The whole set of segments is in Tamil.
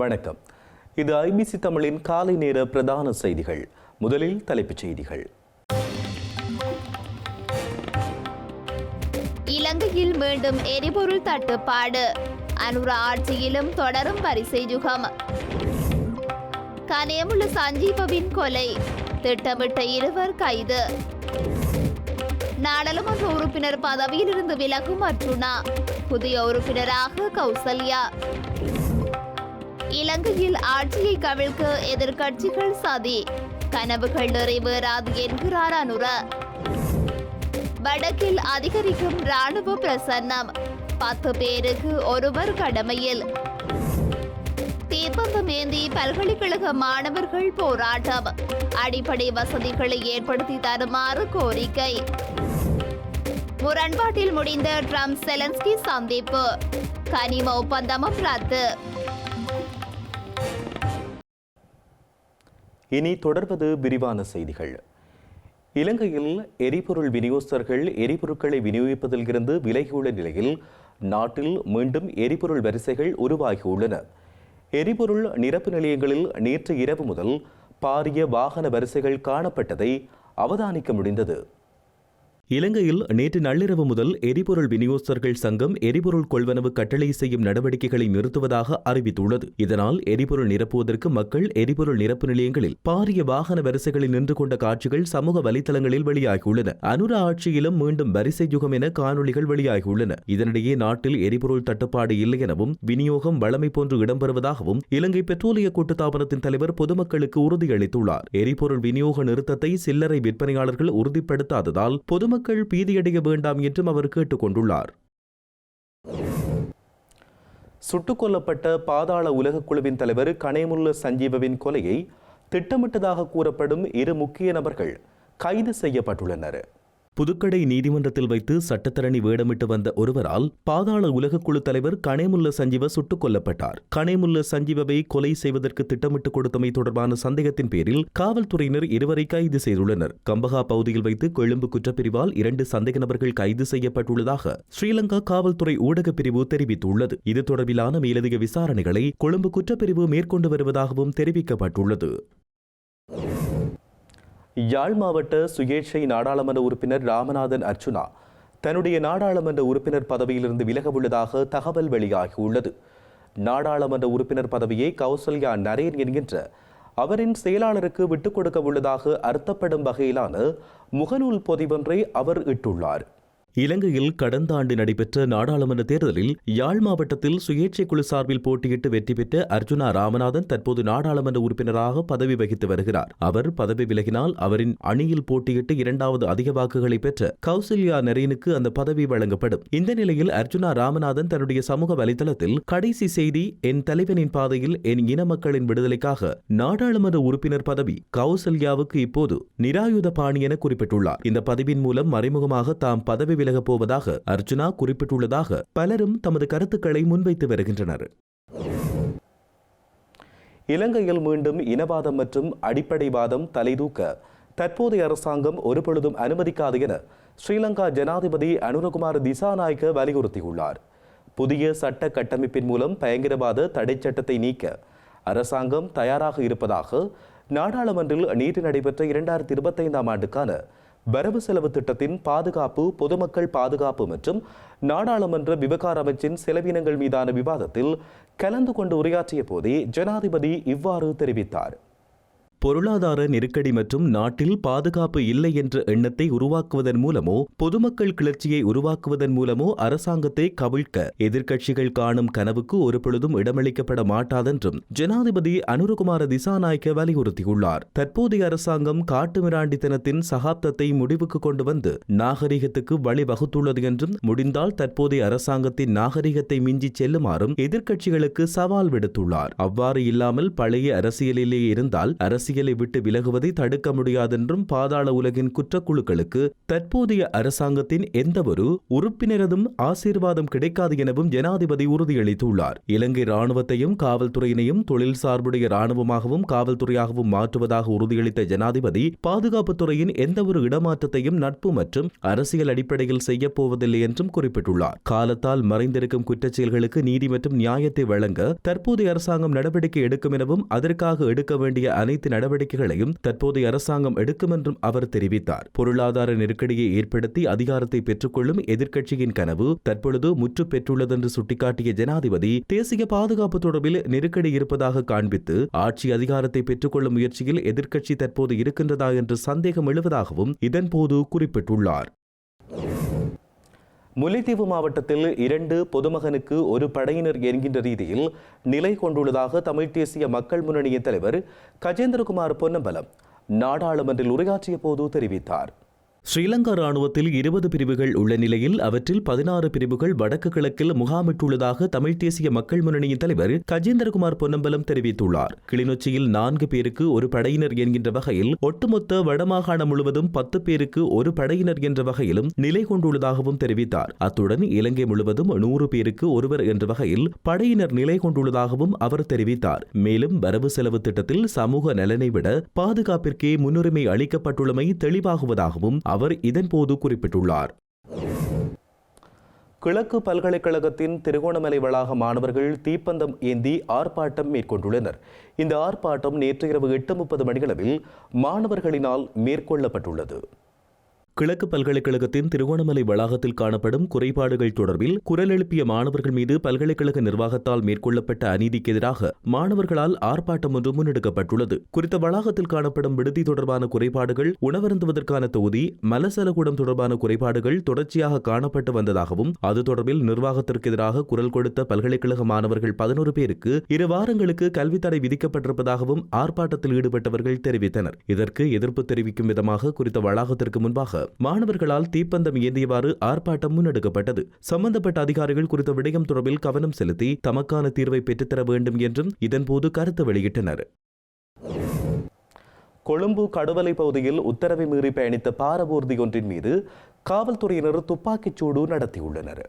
வணக்கம். இது ஐபிசி தமிழின் காலை நேர பிரதான செய்திகள். முதலில் தலைப்புச் செய்திகள். இலங்கையில் மீண்டும் எரிபொருள் தட்டுப்பாடு. அனுர ஆட்சியிலும் தொடரும் வரிசை யுகம். கனேமுள்ள சஞ்சீவவின் கொலை. திட்டமிட்ட 2 கைது. நாடாளுமன்ற உறுப்பினர் பதவியிலிருந்து விலகும் அர்ஜுனா. புதிய உறுப்பினராக கௌசல்யா. இலங்கையில் ஆட்சியை கவிழ்க்க எதிர்க்கட்சிகள் சதி. கனவுகள் நிறைவேறாது என்கிறார் அனுர. வடக்கில் அதிகரிக்கும் ராணுவ பிரசன்னம். 10 பேருக்கு ஒருவர் கடமையில். தீப்பந்தம் ஏந்தி பல்கலைக்கழக மாணவர்கள் போராட்டம். அடிப்படை வசதிகளை ஏற்படுத்தி தருமாறு கோரிக்கை. முரண்பாட்டில் முடிந்த ட்ரம்ப் செலன்ஸ்கி சந்திப்பு. கனிம ஒப்பந்தமும் ரத்து. இனி தொடர்வது விரிவான செய்திகள். இலங்கையில் எரிபொருள் விநியோகஸ்தர்கள் எரிபொருட்களை விநியோகிப்பதில் இருந்து விலகியுள்ள நிலையில் நாட்டில் மீண்டும் எரிபொருள் வரிசைகள் உருவாகியுள்ளன. எரிபொருள் நிரப்பு நிலையங்களில் நேற்று இரவு முதல் பாரிய வாகன வரிசைகள் காணப்பட்டதை அவதானிக்க முடிந்தது. இலங்கையில் நேற்று நள்ளிரவு முதல் எரிபொருள் விநியோகஸ்தர்கள் சங்கம் எரிபொருள் கொள்வனவு கட்டளை செய்யும் நடவடிக்கைகளை நிறுத்துவதாக அறிவித்துள்ளது. இதனால் எரிபொருள் நிரப்புவதற்கு மக்கள் எரிபொருள் நிரப்பு நிலையங்களில் பாரிய வாகன வரிசைகளில் நின்று கொண்ட காட்சிகள் சமூக வலைதளங்களில் வெளியாகியுள்ளன. அனுர ஆட்சியிலும் மீண்டும் வரிசை யுகம் என காணொலிகள் வெளியாகியுள்ளன. இதனிடையே நாட்டில் எரிபொருள் தட்டுப்பாடு இல்லை எனவும் விநியோகம் வழமை போன்று இடம்பெறுவதாகவும் இலங்கை பெட்ரோலிய கூட்டுத்தாபனத்தின் தலைவர் பொதுமக்களுக்கு உறுதியளித்துள்ளார். எரிபொருள் விநியோக நிறுத்தத்தை சில்லறை விற்பனையாளர்கள் உறுதிப்படுத்தாததால் பொதுமக்கள் பீதியடைய வேண்டாம் என்றும் அவர் கேட்டுக் கொண்டுள்ளார். சுட்டுக் கொல்லப்பட்ட பாதாள உலகக் குழுவின் தலைவர் கனேமுள்ள சஞ்சீவவின் கொலையை திட்டமிட்டதாக கூறப்படும் 2 முக்கிய நபர்கள் கைது செய்யப்பட்டுள்ளனர். புதுக்கடை நீதிமன்றத்தில் வைத்து சட்டத்தரணி வேடமிட்டு வந்த ஒருவரால் பாதாள உலகக்குழு தலைவர் கனேமுள்ள சஞ்சீவ சுட்டுக் கொல்லப்பட்டார். கனேமுள்ள சஞ்சீவவை கொலை செய்வதற்கு திட்டமிட்டு கொடுத்தமை தொடர்பான சந்தேகத்தின் பேரில் காவல்துறையினர் 2 கைது செய்துள்ளனர். கம்பகா பகுதியில் வைத்து கொழும்பு குற்றப்பிரிவால் 2 சந்தேக நபர்கள் கைது செய்யப்பட்டுள்ளதாக ஸ்ரீலங்கா காவல்துறை ஊடகப் பிரிவு தெரிவித்துள்ளது. இது தொடர்பிலான மேலதிக விசாரணைகளை கொழும்பு குற்றப்பிரிவு மேற்கொண்டு வருவதாகவும் தெரிவிக்கப்பட்டுள்ளது. யாழ் மாவட்ட சுயேட்சை நாடாளுமன்ற உறுப்பினர் ராமநாதன் அர்ச்சுனா தன்னுடைய நாடாளுமன்ற உறுப்பினர் பதவியிலிருந்து விலக உள்ளதாக தகவல் வெளியாகியுள்ளது. நாடாளுமன்ற உறுப்பினர் பதவியை கௌசல்யா நரேன் என்கின்ற அவரின் செயலாளருக்கு விட்டுக் கொடுக்க உள்ளதாக அர்த்தப்படும் வகையிலான முகநூல் பதிவொன்றை அவர் இட்டுள்ளார். இலங்கையில் கடந்த ஆண்டு நடைபெற்ற நாடாளுமன்ற தேர்தலில் யாழ் மாவட்டத்தில் சுயேட்சை குழு சார்பில் போட்டியிட்டு வெற்றி பெற்ற அர்ஜுனா ராமநாதன் தற்போது நாடாளுமன்ற உறுப்பினராக பதவி வகித்து வருகிறார். அவர் பதவி விலகினால் அவரின் அணியில் போட்டியிட்டு 2வது அதிக வாக்குகளை பெற்ற கௌசல்யா நரேனுக்கு அந்த பதவி வழங்கப்படும். இந்த நிலையில் அர்ஜுனா ராமநாதன் தன்னுடைய சமூக வலைதளத்தில் கடைசி செய்தி, என் தலைவனின் பாதையில் என் இன மக்களின் விடுதலைக்காக நாடாளுமன்ற உறுப்பினர் பதவி கௌசல்யாவுக்கு இப்போது நிராயுத பாணி என குறிப்பிட்டுள்ளார். இந்த பதிவின் மூலம் மறைமுகமாக தாம் பதவி விலகப் போவதாக அர்ஜுனா குறிப்பிட்டுள்ளதாக பலரும் தமது கருத்துக்களை முன்வைத்து வருகின்றனர். இலங்கையில் மீண்டும் இனவாதம் மற்றும் அடிப்படைவாதம் தலைதூக்க தற்போதைய அரசாங்கம் ஒருபொழுதும் அனுமதிக்காது என ஸ்ரீலங்கா ஜனாதிபதி அனுரகுமார திசாநாயக்க வலியுறுத்தியுள்ளார். புதிய சட்ட கட்டமைப்பின் மூலம் பயங்கரவாத தடை சட்டத்தை நீக்க அரசாங்கம் தயாராக இருப்பதாக நாடாளுமன்றில் நேற்று நடைபெற்ற 2025ஆம் ஆண்டுக்கான வரவு செலவு திட்டத்தின் பாதுகாப்பு, பொதுமக்கள் பாதுகாப்பு மற்றும் நாடாளுமன்ற விவகார அமைச்சின் செலவினங்கள் மீதான விவாதத்தில் கலந்து கொண்டு உரையாற்றிய போதே ஜனாதிபதி இவ்வாறு தெரிவித்தார். பொருளாதார நெருக்கடி மற்றும் நாட்டில் பாதுகாப்பு இல்லை என்ற எண்ணத்தை உருவாக்குவதன் மூலமோ பொதுமக்கள் கிளர்ச்சியை உருவாக்குவதன் மூலமோ அரசாங்கத்தை கவிழ்க்க எதிர்க்கட்சிகள் காணும் கனவுக்கு ஒருபொழுதும் இடமளிக்கப்பட மாட்டாதென்றும் ஜனாதிபதி அனுரகுமார திசாநாயக்க வலியுறுத்தியுள்ளார். தற்போதைய அரசாங்கம் காட்டுமிராண்டித்தனத்தின் சகாப்தத்தை முடிவுக்கு கொண்டு வந்து நாகரிகத்துக்கு வழிவகுத்துள்ளது என்றும் முடிந்தால் தற்போதைய அரசாங்கத்தின் நாகரிகத்தை மிஞ்சி செல்லுமாறும் எதிர்க்கட்சிகளுக்கு சவால் விடுத்துள்ளார். அவ்வாறு இல்லாமல் பழைய அரசியலிலேயே இருந்தால் அரசியல் அரசியலை விட்டு விலகுவதை தடுக்க முடியாதென்றும் பாதாள உலகின் குற்றக்குழுக்களுக்கு தற்போதைய அரசாங்கத்தின் எந்தவொரு உறுப்பினரதும் ஆசீர்வாதம் கிடைக்காது எனவும் ஜனாதிபதி உறுதியளித்துள்ளார். இலங்கை ராணுவத்தையும் காவல்துறையினையும் தொழில் சார்புடைய ராணுவமாகவும் காவல்துறையாகவும் மாற்றுவதாக உறுதியளித்த ஜனாதிபதி பாதுகாப்புத்துறையின் எந்தவொரு இடமாற்றத்தையும் நட்பு மற்றும் அரசியல் அடிப்படையில் செய்யப்போவதில்லை என்றும் குறிப்பிட்டுள்ளார். காலத்தால் மறைந்திருக்கும் குற்றச்செயல்களுக்கு நீதி மற்றும் நியாயத்தை வழங்க தற்போதைய அரசாங்கம் நடவடிக்கை எடுக்கும் எனவும் அதற்காக எடுக்க வேண்டிய அனைத்து நடவடிக்கைகளையும் தற்போதைய அரசாங்கம் எடுக்கும் என்றும் அவர் தெரிவித்தார். பொருளாதார நெருக்கடியை ஏற்படுத்தி அதிகாரத்தை பெற்றுக்கொள்ளும் எதிர்க்கட்சியின் கனவு தற்பொழுது முற்று பெற்றுள்ளதென்று சுட்டிக்காட்டிய ஜனாதிபதி தேசிய பாதுகாப்பு தொடர்பில் நெருக்கடி இருப்பதாக காண்பித்து ஆட்சி அதிகாரத்தை பெற்றுக்கொள்ளும் முயற்சியில் எதிர்க்கட்சி தற்போது இருக்கின்றதா என்று சந்தேகம் எழுவதாகவும் இதன்போது குறிப்பிட்டுள்ளார். முல்லைத்தீவு மாவட்டத்தில் 2 பொதுமகனுக்கு ஒரு படையினர் என்கின்ற ரீதியில் நிலை கொண்டுள்ளதாக தமிழ் தேசிய மக்கள் முன்னணியின் தலைவர் கஜேந்திரகுமார் பொன்னம்பலம் நாடாளுமன்றில் உரையாற்றிய போது தெரிவித்தார். ஸ்ரீலங்கா ராணுவத்தில் 20 பிரிவுகள் உள்ள நிலையில் அவற்றில் 16 பிரிவுகள் வடக்கு கிழக்கில் முகாமிட்டுள்ளதாக தமிழ் தேசிய மக்கள் முன்னணியின் தலைவர் கஜேந்திரகுமார் பொன்னம்பலம் தெரிவித்துள்ளார். கிளிநொச்சியில் 4 பேருக்கு ஒரு படையினர் என்கின்ற வகையில் ஒட்டுமொத்த வடமாகாணம் முழுவதும் 10 பேருக்கு ஒரு படையினர் என்ற வகையிலும் நிலை கொண்டுள்ளதாகவும் தெரிவித்தார். அத்துடன் இலங்கை முழுவதும் 100 பேருக்கு ஒருவர் என்ற வகையில் படையினர் நிலை கொண்டுள்ளதாகவும் அவர் தெரிவித்தார். மேலும் வரவு செலவு திட்டத்தில் சமூக நலனை விட பாதுகாப்பிற்கே முன்னுரிமை அளிக்கப்பட்டுள்ளமை தெளிவாகுவதாகவும் அவர் இதன்போது குறிப்பிட்டுள்ளார். கிழக்கு பல்கலைக்கழகத்தின் திருகோணமலை வளாக மாணவர்கள் தீப்பந்தம் ஏந்தி ஆர்ப்பாட்டம் மேற்கொண்டுள்ளனர். இந்த ஆர்ப்பாட்டம் நேற்று இரவு 8:30 மணியளவில் மாணவர்களினால் மேற்கொள்ளப்பட்டுள்ளது. கிழக்கு பல்கலைக்கழகத்தின் திருகோணமலை வளாகத்தில் காணப்படும் குறைபாடுகள் தொடர்பில் குரல் எழுப்பிய மாணவர்கள் மீது பல்கலைக்கழக நிர்வாகத்தால் மேற்கொள்ளப்பட்ட அநீதிக்கு எதிராக மாணவர்களால் ஆர்ப்பாட்டம் ஒன்று முன்னெடுக்கப்பட்டுள்ளது. குறித்த வளாகத்தில் காணப்படும் விடுதி தொடர்பான குறைபாடுகள், உணவருந்துவதற்கான தொகுதி, மலசலகூடம் தொடர்பான குறைபாடுகள் தொடர்ச்சியாக காணப்பட்டு வந்ததாகவும் அது தொடர்பில் நிர்வாகத்திற்கு எதிராக குரல் கொடுத்த பல்கலைக்கழக மாணவர்கள் 11 பேருக்கு 2 வாரங்களுக்கு கல்வி தடை விதிக்கப்பட்டிருப்பதாகவும் ஆர்ப்பாட்டத்தில் ஈடுபட்டவர்கள் தெரிவித்தனர். இதற்கு எதிர்ப்பு தெரிவிக்கும் விதமாக குறித்த வளாகத்திற்கு முன்பாக மாணவர்களால் தீப்பந்தம் ஏந்தியவாறு ஆர்ப்பாட்டம் முன்னெடுக்கப்பட்டது. சம்பந்தப்பட்ட அதிகாரிகள் குறித்த விடயம் தொடர்பில் கவனம் செலுத்தி தமக்கான தீர்வை பெற்றுத்தர வேண்டும் என்றும் இதன்போது கருத்து வெளியிட்டனர். கொழும்பு கடுவலை பகுதியில் உத்தரவை மீறி பயணித்த பாரவூர்தி ஒன்றின் மீது காவல்துறையினர் துப்பாக்கிச்சூடு நடத்தியுள்ளனர்.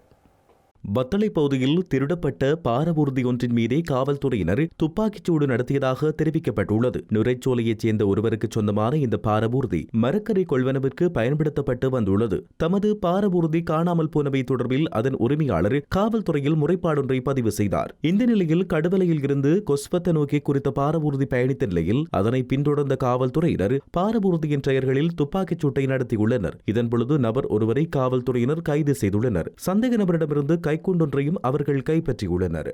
பத்தளை பகுதியில் திருடப்பட்ட பாரவூர்தி ஒன்றின் மீதே காவல்துறையினர் துப்பாக்கிச்சூடு நடத்தியதாக தெரிவிக்கப்பட்டுள்ளது. நுரைச்சோலையைச் சேர்ந்த ஒருவருக்கு சொந்தமான இந்த பாரவூர்தி மரக்கரை கொள்வனவிற்கு பயன்படுத்தப்பட்டு வந்துள்ளது. தமது பாரவூர்தி காணாமல் போனவை தொடர்பில் அதன் உரிமையாளர் காவல்துறையில் முறைப்பாடொன்றை பதிவு செய்தார். இந்த நிலையில் கடுவலையில் இருந்து கொஸ்பத்த நோக்கி குறித்த பாரவூர்தி பயணித்த நிலையில் அதனை பின்தொடர்ந்த காவல்துறையினர் பாரவூர்தியின் டயர்களில் துப்பாக்கிச்சூட்டை நடத்தியுள்ளனர். இதன்பொழுது நபர் ஒருவரை காவல்துறையினர் கைது செய்துள்ளனர். சந்தேக நபரிடமிருந்து கைக்குண்டொன்றையும் அவர்கள் கைப்பற்றியுள்ளனர்.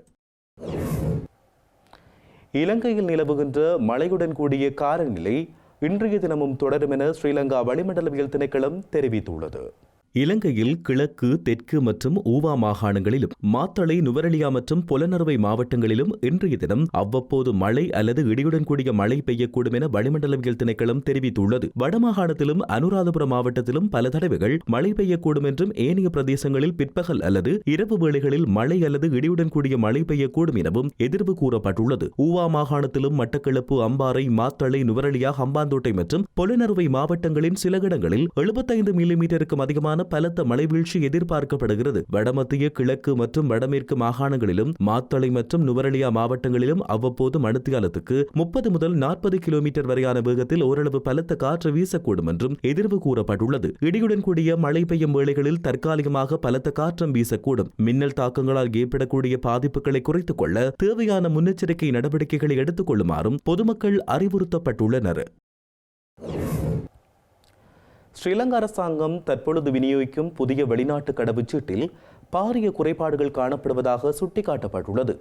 இலங்கையில் நிலவுகின்ற மழையுடன் கூடிய காலநிலை இன்றைய தினமும் தொடரும் என ஸ்ரீலங்கா வளிமண்டலவியல் திணைக்களம் தெரிவித்துள்ளது. இலங்கையில் கிழக்கு, தெற்கு மற்றும் ஊவா மாகாணங்களிலும் மாத்தளை, நுவரெலியா மற்றும் பொலனறுவை மாவட்டங்களிலும் இன்றைய தினம் அவ்வப்போது மழை அல்லது இடியுடன் கூடிய மழை பெய்யக்கூடும் என வளிமண்டலவியல் திணைக்களம் தெரிவித்துள்ளது. வடமாகாணத்திலும் அனுராதபுரம் மாவட்டத்திலும் பல தடவைகள் மழை பெய்யக்கூடும் என்றும் ஏனைய பிரதேசங்களில் பிற்பகல் அல்லது இரவு வேளைகளில் மழை அல்லது இடியுடன் கூடிய மழை பெய்யக்கூடும் எனவும் எதிர்வு கூறப்பட்டுள்ளது. ஊவா மாகாணத்திலும் மட்டக்களப்பு, அம்பாறை, மாத்தளை, நுவரெலியா, ஹம்பாந்தோட்டை மற்றும் பொலனறுவை மாவட்டங்களின் சில இடங்களில் 75 மில்லிமீட்டருக்கும் அதிகமான பலத்த மழை வீழ்ச்சி எதிர்பார்க்கப்படுகிறது. வடமத்திய, கிழக்கு மற்றும் வடமேற்கு மாகாணங்களிலும் மாத்தளை மற்றும் நுவரெலியா மாவட்டங்களிலும் அவ்வப்போது மணித்தியாலத்துக்கு 30 முதல் 40 கிலோமீட்டர் வரையான வேகத்தில் ஓரளவு பலத்த காற்று வீசக்கூடும் என்றும் எதிர்வு கூறப்பட்டுள்ளது. இடியுடன் கூடிய மழை பெய்யும் வேளைகளில் தற்காலிகமாக பலத்த காற்றும் வீசக்கூடும். மின்னல் தாக்கங்களால் ஏற்படக்கூடிய பாதிப்புகளை குறைத்துக் கொள்ள தேவையான முன்னெச்சரிக்கை நடவடிக்கைகளை எடுத்துக் கொள்ளுமாறும் பொதுமக்கள் அறிவுறுத்தப்பட்டுள்ளனர். ஸ்ரீலங்கா அரசாங்கம் தற்பொழுது விநியோகிக்கும் புதிய வெளிநாட்டு கடவுச்சீட்டில் பாரிய குறைபாடுகள் காணப்படுவதாக சுட்டிக்காட்டப்பட்டுள்ளது.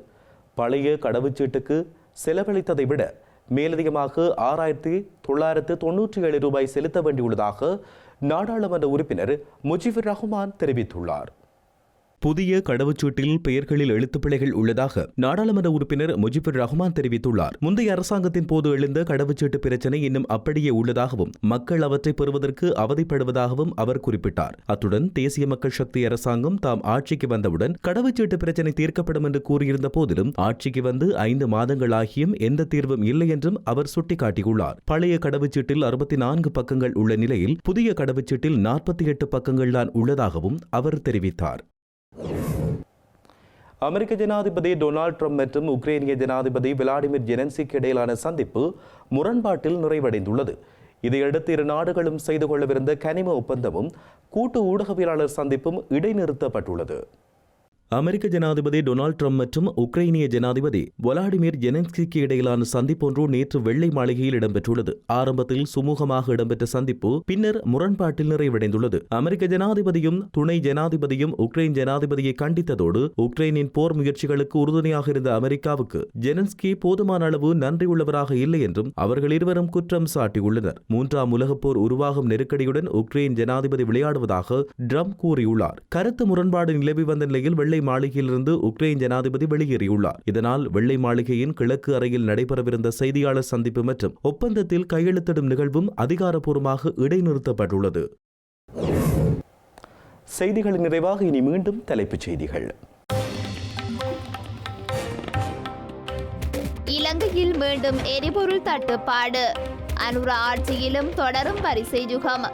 பழைய கடவுச்சீட்டுக்கு செலவழித்ததை விட மேலதிகமாக 6,997 ரூபாய் செலுத்த வேண்டியுள்ளதாக நாடாளுமன்ற உறுப்பினர் முஜிபுர் ரஹ்மான் தெரிவித்துள்ளார். புதிய கடவுச்சீட்டில் பெயர்களில் எழுத்துப்பிழைகள் உள்ளதாக நாடாளுமன்ற உறுப்பினர் முஜிபுர் ரஹ்மான் தெரிவித்துள்ளார். முந்தைய அரசாங்கத்தின் போது எழுந்த கடவுச்சீட்டு பிரச்சினை இன்னும் அப்படியே உள்ளதாகவும் மக்கள் அவற்றை பெறுவதற்கு அவதிப்படுவதாகவும் அவர் குறிப்பிட்டார். அத்துடன் தேசிய மக்கள் சக்தி அரசாங்கம் தாம் ஆட்சிக்கு வந்தவுடன் கடவுச்சீட்டு பிரச்சினை தீர்க்கப்படும் என்று கூறியிருந்த போதிலும் ஆட்சிக்கு வந்து 5 மாதங்களாகியும் எந்த தீர்வும் இல்லை என்றும் அவர் சுட்டிக்காட்டியுள்ளார். பழைய கடவுச்சீட்டில் 64 பக்கங்கள் உள்ள நிலையில் புதிய கடவுச்சீட்டில் 48 பக்கங்கள் தான் உள்ளதாகவும் அவர் தெரிவித்தார். அமெரிக்க ஜனாதிபதி டொனால்ட் ட்ரம்ப் மற்றும் உக்ரைனிய ஜனாதிபதி விளாடிமிர் ஜெலன்ஸ்கி இடையிலான சந்திப்பு முரண்பாட்டில் நிறைவடைந்துள்ளது. இதையடுத்து இரு நாடுகளும் செய்து கொள்ளவிருந்த கனிம ஒப்பந்தமும் கூட்டு ஊடகவியலாளர் சந்திப்பும் இடைநிறுத்தப்பட்டுள்ளது. அமெரிக்க ஜனாதிபதி டொனால்ட் ட்ரம்ப் மற்றும் உக்ரைனிய ஜனாதிபதி விளாடிமிர் ஜெலன்ஸ்கிக்கு இடையிலான சந்திப்பொன்று நேற்று வெள்ளை மாளிகையில் இடம்பெற்றுள்ளது. ஆரம்பத்தில் சுமூகமாக இடம்பெற்ற சந்திப்பு பின்னர் முரண்பாட்டில் நிறைவடைந்துள்ளது. அமெரிக்க ஜனாதிபதியும் துணை ஜனாதிபதியும் உக்ரைன் ஜனாதிபதியை கண்டித்ததோடு உக்ரைனின் போர் முயற்சிகளுக்கு உறுதுணையாக இருந்த அமெரிக்காவுக்கு ஜெலன்ஸ்கி போதுமான அளவு நன்றியுள்ளவராக இல்லை என்றும் அவர்கள் இருவரும் குற்றம் சாட்டியுள்ளனர். 3ஆம் உலகப் போர் உருவாகும் நெருக்கடியுடன் உக்ரைன் ஜனாதிபதி விளையாடுவதாக ட்ரம்ப் கூறியுள்ளார். கருத்து முரண்பாடு நிலவி வந்த நிலையில் வெள்ளை மாளிகையிலிருந்து உக்ரைன் ஜனாதிபதி வெளியேறியுள்ளார். இதனால் வெள்ளை மாளிகையின் கிழக்கு அறையில் நடைபெறவிருந்த செய்தியாளர் சந்திப்பு மற்றும் ஒப்பந்தத்தில் கையெழுத்திடும் நிகழ்வும் அதிகாரப்பூர்வமாக இடைநிறுத்தப்பட்டுள்ளது. செய்திகளின் நிறைவாக இனி மீண்டும் தலைப்புச் செய்திகள். இலங்கையில் மீண்டும் எரிபொருள் தட்டுப்பாடு, அனுர ஆட்சியிலும் தொடரும் வரிசை யுகம்.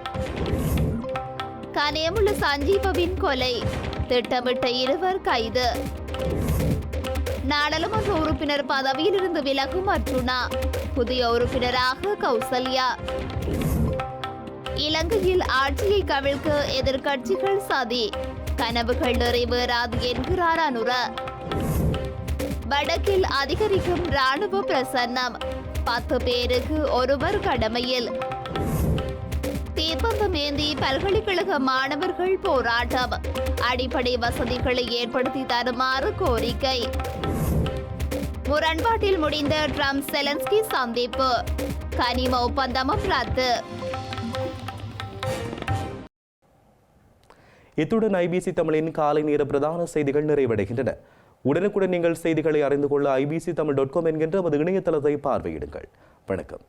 கனியமுள்ள சஞ்சீவவின் கொலை, திட்டமிட்ட 2 கைது. நாடாளுமன்ற உறுப்பினர் பதவியிலிருந்து விலகும் அர்ஜுனா, புதிய உறுப்பினராக கௌசல்யா. இலங்கையில் ஆட்சியை கவிழ்க்க எதிர்க்கட்சிகள் சதி, கனவுகள் நிறைவேறாது என்கிறார் அனுர. வடக்கில் அதிகரிக்கும் ராணுவ பிரசன்னம், 10 பேருக்கு ஒருவர் கடமையில். தீப்பந்தமேந்தி பல்கலைக்கழக மாணவர்கள் போராட்டம், அடிப்படை வசதிகளை ஏற்படுத்தி தருமாறு கோரிக்கை. முரண்பாட்டில் முடிந்த ட்ரம்ப் செலன்ஸ்கி சந்திப்பு, கனிம ஒப்பந்தமும் ரத்து. இத்துடன் ஐபிசி தமிழின் காலை நேர பிரதான செய்திகள் நிறைவடைகின்றன. உடனுக்குடன் நீங்கள் செய்திகளை அறிந்து கொள்ள ibctamil.com என்கின்ற நமது இணையதளத்தை பார்வையிடுங்கள். வணக்கம்.